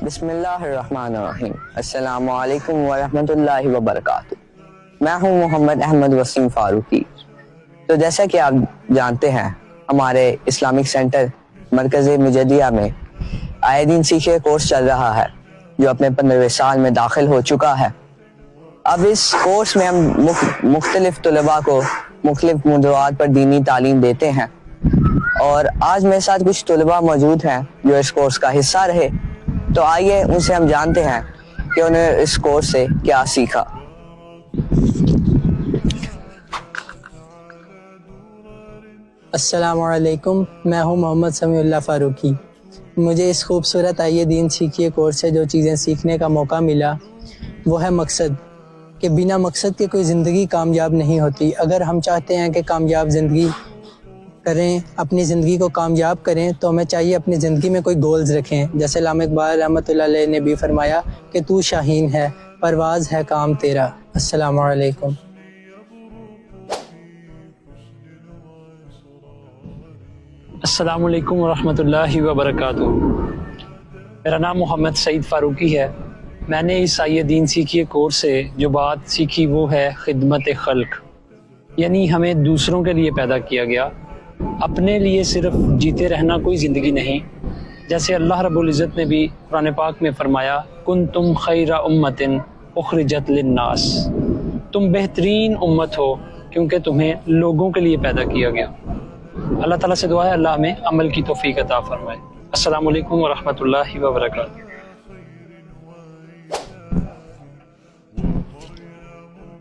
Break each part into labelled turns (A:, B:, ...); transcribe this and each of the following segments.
A: بسم اللہ الرحمن الرحیم۔ السلام علیکم ورحمۃ اللہ وبرکاتہ۔ میں ہوں محمد احمد وسیم فاروقی۔ تو جیسا کہ آپ جانتے ہیں، ہمارے اسلامک سینٹر مرکز مجدیہ میں آئے دن سیکھے کورس چل رہا ہے جو اپنے 15ویں سال میں داخل ہو چکا ہے۔ اب اس کورس میں ہم مختلف طلباء کو مختلف موضوعات پر دینی تعلیم دیتے ہیں، اور آج میرے ساتھ کچھ طلباء موجود ہیں جو اس کورس کا حصہ رہے۔ تو آئیے ان سے ہم جانتے ہیں کہ انہیں اس کورس سے کیا سیکھا۔
B: السلام علیکم، میں ہوں محمد سمیع اللہ فاروقی۔ مجھے اس خوبصورت آئیے دین سیکھیے کورس سے جو چیزیں سیکھنے کا موقع ملا وہ ہے مقصد، کہ بنا مقصد کے کوئی زندگی کامیاب نہیں ہوتی۔ اگر ہم چاہتے ہیں کہ کامیاب زندگی کریں، اپنی زندگی کو کامیاب کریں، تو ہمیں چاہیے اپنی زندگی میں کوئی گولز رکھیں۔ جیسے علامہ اقبال رحمۃ اللہ علیہ نے بھی فرمایا کہ تو شاہین ہے، پرواز ہے کام تیرا۔ السلام علیکم۔
C: السلام علیکم ورحمۃ اللہ وبرکاتہ۔ میرا نام محمد سعید فاروقی ہے۔ میں نے اس آئیے دین سیکھیے کورس سے جو بات سیکھی وہ ہے خدمت خلق، یعنی ہمیں دوسروں کے لیے پیدا کیا گیا، اپنے لیے صرف جیتے رہنا کوئی زندگی نہیں۔ جیسے اللہ رب العزت نے بھی قرآن پاک میں فرمایا کنتم خیر امت اخرجت للناس، تم بہترین امت ہو کیونکہ تمہیں لوگوں کے لیے پیدا کیا گیا۔ اللہ تعالیٰ سے دعا ہے اللہ ہمیں عمل کی توفیق عطا فرمائے۔ السلام علیکم ورحمۃ اللہ وبرکاتہ۔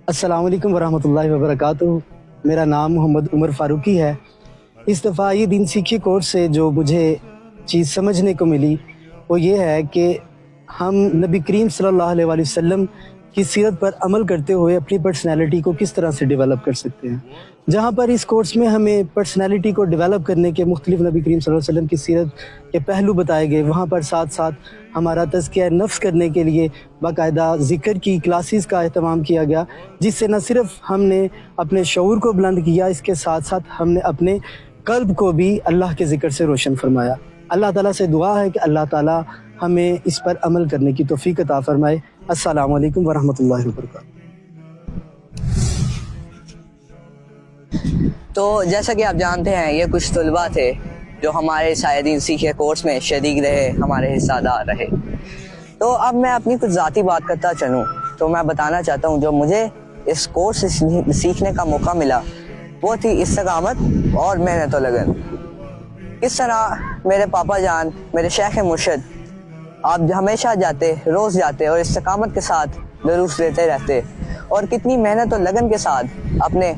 D: السلام علیکم ورحمۃ اللہ وبرکاتہ۔ میرا نام محمد عمر فاروقی ہے۔ اس دفعہ یہ دین سیکھیے کورس سے جو مجھے چیز سمجھنے کو ملی وہ یہ ہے کہ ہم نبی کریم صلی اللہ علیہ وآلہ وسلم کی سیرت پر عمل کرتے ہوئے اپنی پرسنالٹی کو کس طرح سے ڈیولپ کر سکتے ہیں۔ جہاں پر اس کورس میں ہمیں پرسنالٹی کو ڈیولپ کرنے کے مختلف نبی کریم صلی اللہ علیہ وسلم کی سیرت کے پہلو بتائے گئے، وہاں پر ساتھ ساتھ ہمارا تزکیہ نفس کرنے کے لیے باقاعدہ ذکر کی کلاسز کا اہتمام کیا گیا، جس سے نہ صرف ہم نے اپنے شعور کو بلند کیا، اس کے ساتھ ساتھ ہم نے اپنے قلب کو بھی اللہ کے ذکر سے روشن فرمایا۔ اللہ تعالیٰ سے دعا ہے کہ اللہ تعالیٰ ہمیں اس پر عمل کرنے کی توفیق عطا فرمائے۔ السلام علیکم ورحمۃ اللہ وبرکاتہ۔
A: تو جیسا کہ آپ جانتے ہیں، یہ کچھ طلباء تھے جو ہمارے آئے دین سیکھے کورس میں شریک رہے، ہمارے حصہ دار رہے۔ تو اب میں اپنی کچھ ذاتی بات کرتا چلوں تو میں بتانا چاہتا ہوں جو مجھے اس کورس سے سیکھنے کا موقع ملا وہ تھی استقامت اور محنت و لگن۔ اس طرح میرے پاپا جان، میرے شیخ مرشد، آپ ہمیشہ جاتے، روز جاتے اور استقامت کے ساتھ دروس دیتے رہتے، اور کتنی محنت و لگن کے ساتھ اپنے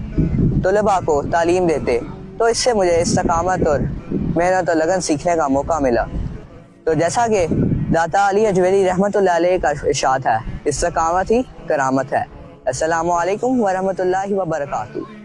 A: طلباء کو تعلیم دیتے۔ تو اس سے مجھے استقامت اور محنت و لگن سیکھنے کا موقع ملا۔ تو جیسا کہ داتا علی اجویری رحمۃ اللہ علیہ کا ارشاد ہے، استقامت ہی کرامت ہے۔ السلام علیکم ورحمۃ اللہ وبرکاتہ۔